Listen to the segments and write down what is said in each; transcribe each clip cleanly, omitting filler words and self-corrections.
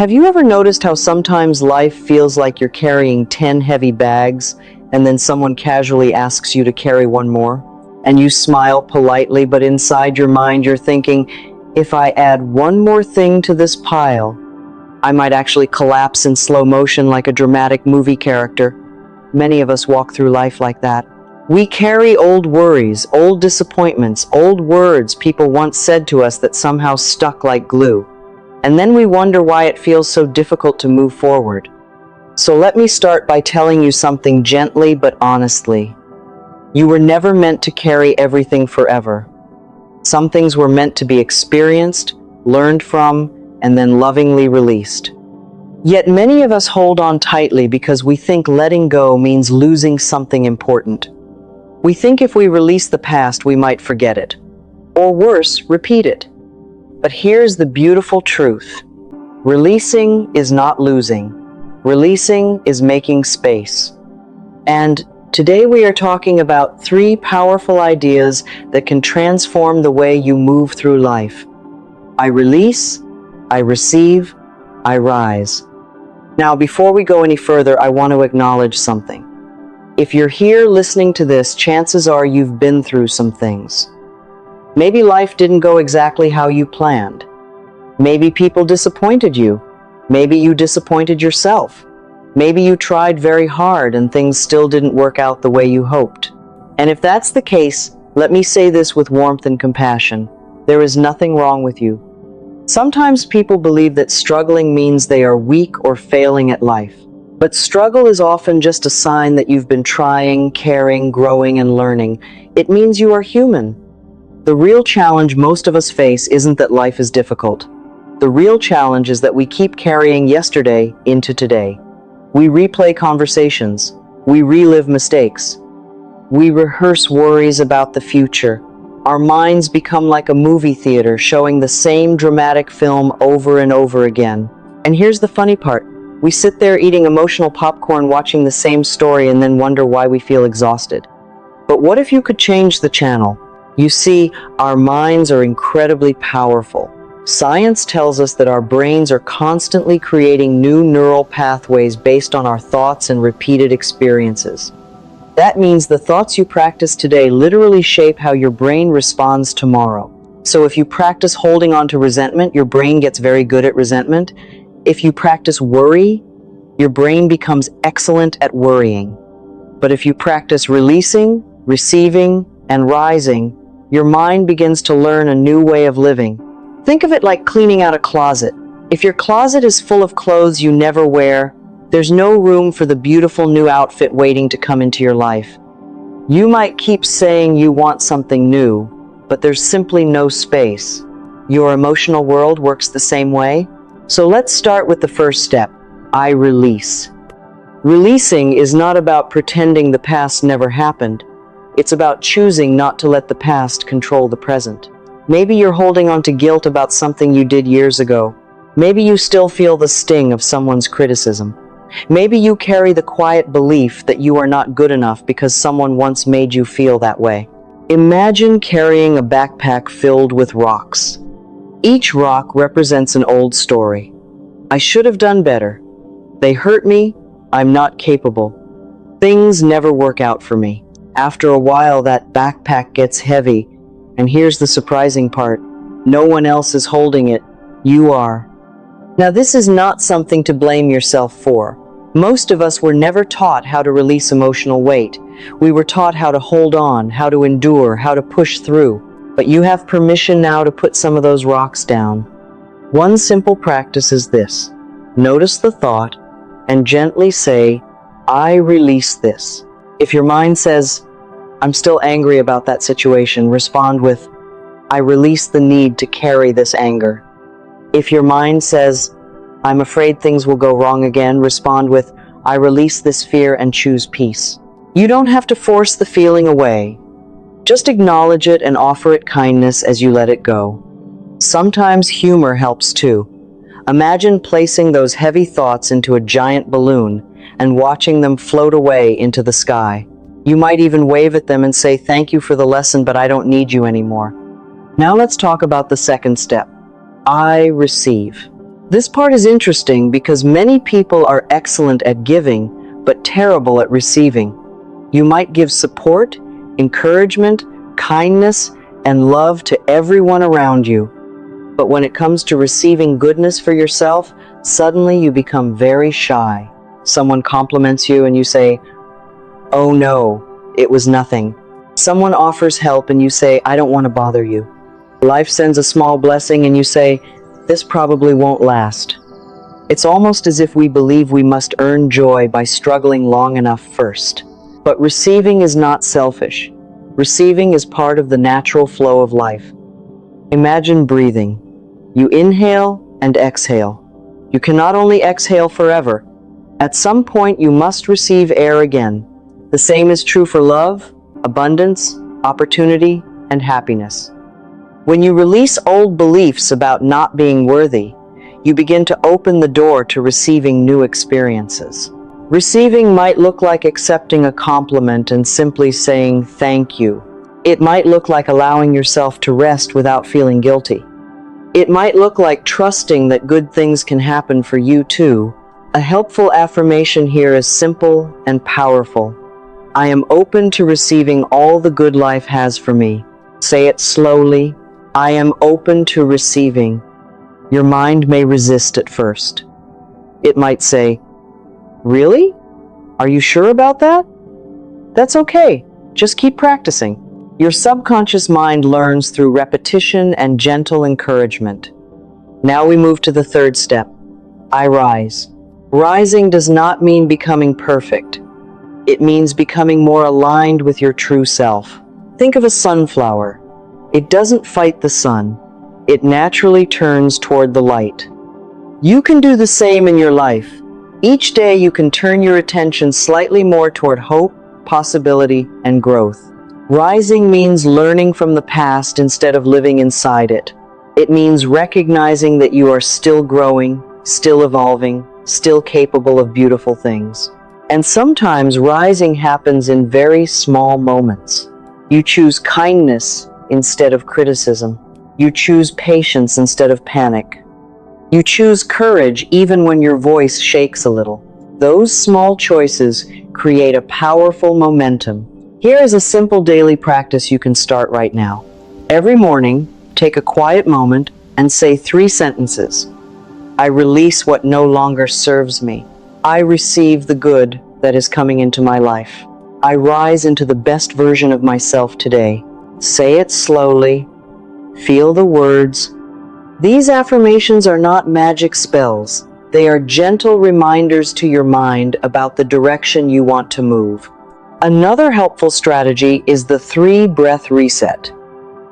Have you ever noticed how sometimes life feels like you're carrying 10 heavy bags and then someone casually asks you to carry one more? And you smile politely, but inside your mind you're thinking, if I add one more thing to this pile, I might actually collapse in slow motion like a dramatic movie character. Many of us walk through life like that. We carry old worries, old disappointments, old words people once said to us that somehow stuck like glue. And then we wonder why it feels so difficult to move forward. So let me start by telling you something gently but honestly. You were never meant to carry everything forever. Some things were meant to be experienced, learned from, and then lovingly released. Yet many of us hold on tightly because we think letting go means losing something important. We think if we release the past, we might forget it. Or worse, repeat it. But here's the beautiful truth. Releasing is not losing. Releasing is making space. And today we are talking about 3 powerful ideas that can transform the way you move through life. I release, I receive, I rise. Now, before we go any further, I want to acknowledge something. If you're here listening to this, chances are you've been through some things. Maybe life didn't go exactly how you planned. Maybe people disappointed you. Maybe you disappointed yourself. Maybe you tried very hard and things still didn't work out the way you hoped. And if that's the case, let me say this with warmth and compassion. There is nothing wrong with you. Sometimes people believe that struggling means they are weak or failing at life. But struggle is often just a sign that you've been trying, caring, growing, and learning. It means you are human. The real challenge most of us face isn't that life is difficult. The real challenge is that we keep carrying yesterday into today. We replay conversations. We relive mistakes. We rehearse worries about the future. Our minds become like a movie theater showing the same dramatic film over and over again. And here's the funny part. We sit there eating emotional popcorn, watching the same story, and then wonder why we feel exhausted. But what if you could change the channel? You see, our minds are incredibly powerful. Science tells us that our brains are constantly creating new neural pathways based on our thoughts and repeated experiences. That means the thoughts you practice today literally shape how your brain responds tomorrow. So if you practice holding on to resentment, your brain gets very good at resentment. If you practice worry, your brain becomes excellent at worrying. But if you practice releasing, receiving, and rising, your mind begins to learn a new way of living. Think of it like cleaning out a closet. If your closet is full of clothes you never wear, there's no room for the beautiful new outfit waiting to come into your life. You might keep saying you want something new, but there's simply no space. Your emotional world works the same way. So let's start with the first step. I release. Releasing is not about pretending the past never happened. It's about choosing not to let the past control the present. Maybe you're holding on to guilt about something you did years ago. Maybe you still feel the sting of someone's criticism. Maybe you carry the quiet belief that you are not good enough because someone once made you feel that way. Imagine carrying a backpack filled with rocks. Each rock represents an old story. I should have done better. They hurt me. I'm not capable. Things never work out for me. After a while, that backpack gets heavy. And here's the surprising part. No one else is holding it. You are. Now, this is not something to blame yourself for. Most of us were never taught how to release emotional weight. We were taught how to hold on, how to endure, how to push through. But you have permission now to put some of those rocks down. One simple practice is this. Notice the thought and gently say, I release this. If your mind says, I'm still angry about that situation, respond with, I release the need to carry this anger. If your mind says, I'm afraid things will go wrong again, respond with, I release this fear and choose peace. You don't have to force the feeling away. Just acknowledge it and offer it kindness as you let it go. Sometimes humor helps too. Imagine placing those heavy thoughts into a giant balloon and watching them float away into the sky. You might even wave at them and say, thank you for the lesson, but I don't need you anymore. Now let's talk about the second step. I receive. This part is interesting because many people are excellent at giving, but terrible at receiving. You might give support, encouragement, kindness, and love to everyone around you. But when it comes to receiving goodness for yourself, suddenly you become very shy. Someone compliments you and you say, "Oh no, it was nothing." Someone offers help and you say, "I don't want to bother you." Life sends a small blessing and you say, "This probably won't last." It's almost as if we believe we must earn joy by struggling long enough first. But receiving is not selfish. Receiving is part of the natural flow of life. Imagine breathing. You inhale and exhale. You cannot only exhale forever. At some point, you must receive air again. The same is true for love, abundance, opportunity, and happiness. When you release old beliefs about not being worthy, you begin to open the door to receiving new experiences. Receiving might look like accepting a compliment and simply saying thank you. It might look like allowing yourself to rest without feeling guilty. It might look like trusting that good things can happen for you too. A helpful affirmation here is simple and powerful. I am open to receiving all the good life has for me. Say it slowly. I am open to receiving. Your mind may resist at first. It might say, "Really? Are you sure about that?" That's okay. Just keep practicing. Your subconscious mind learns through repetition and gentle encouragement. Now we move to the third step. I rise. Rising does not mean becoming perfect. It means becoming more aligned with your true self. Think of a sunflower. It doesn't fight the sun. It naturally turns toward the light. You can do the same in your life. Each day you can turn your attention slightly more toward hope, possibility, and growth. Rising means learning from the past instead of living inside it. It means recognizing that you are still growing, still evolving, still capable of beautiful things. And sometimes rising happens in very small moments. You choose kindness instead of criticism. You choose patience instead of panic. You choose courage even when your voice shakes a little. Those small choices create a powerful momentum. Here is a simple daily practice you can start right now. Every morning, take a quiet moment and say 3 sentences. I release what no longer serves me. I receive the good that is coming into my life. I rise into the best version of myself today. Say it slowly. Feel the words. These affirmations are not magic spells. They are gentle reminders to your mind about the direction you want to move. Another helpful strategy is the 3-breath reset.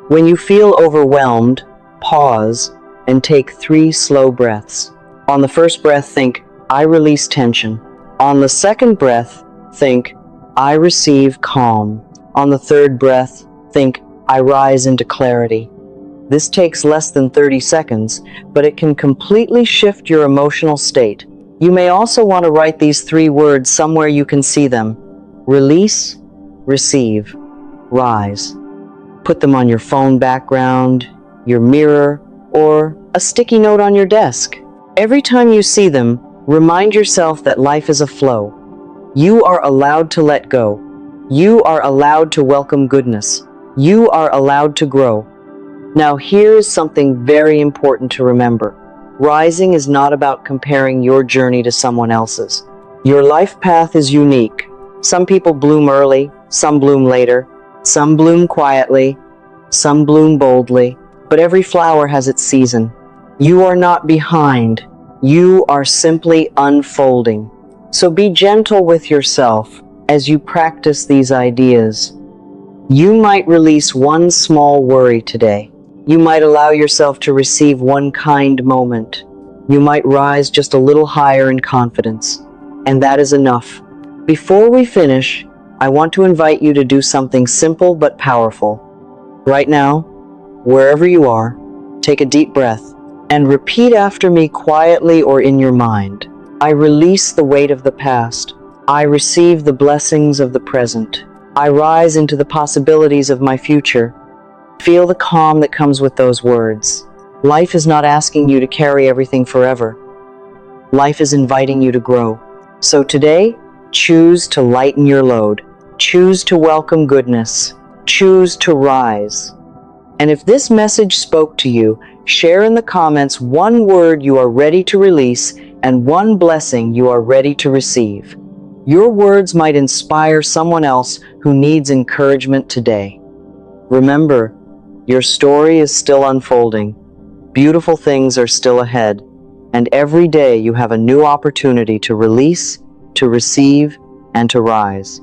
When you feel overwhelmed, pause and take 3 slow breaths. On the first breath, think, I release tension. On the second breath, think, I receive calm. On the third breath, think, I rise into clarity. This takes less than 30 seconds, but it can completely shift your emotional state. You may also want to write these 3 words somewhere you can see them. Release, receive, rise. Put them on your phone background, your mirror, or a sticky note on your desk. Every time you see them, remind yourself that life is a flow. You are allowed to let go. You are allowed to welcome goodness. You are allowed to grow. Now here is something very important to remember. Rising is not about comparing your journey to someone else's. Your life path is unique. Some people bloom early, some bloom later, some bloom quietly, some bloom boldly, but every flower has its season. You are not behind. You are simply unfolding. So be gentle with yourself as you practice these ideas. You might release one small worry today. You might allow yourself to receive one kind moment. You might rise just a little higher in confidence. And that is enough. Before we finish, I want to invite you to do something simple but powerful. Right now, wherever you are, take a deep breath and repeat after me quietly or in your mind. I release the weight of the past. I receive the blessings of the present. I rise into the possibilities of my future. Feel the calm that comes with those words. Life is not asking you to carry everything forever. Life is inviting you to grow. So today, choose to lighten your load. Choose to welcome goodness. Choose to rise. And if this message spoke to you, share in the comments one word you are ready to release and one blessing you are ready to receive. Your words might inspire someone else who needs encouragement today. Remember, your story is still unfolding. Beautiful things are still ahead. And every day you have a new opportunity to release, to receive, and to rise.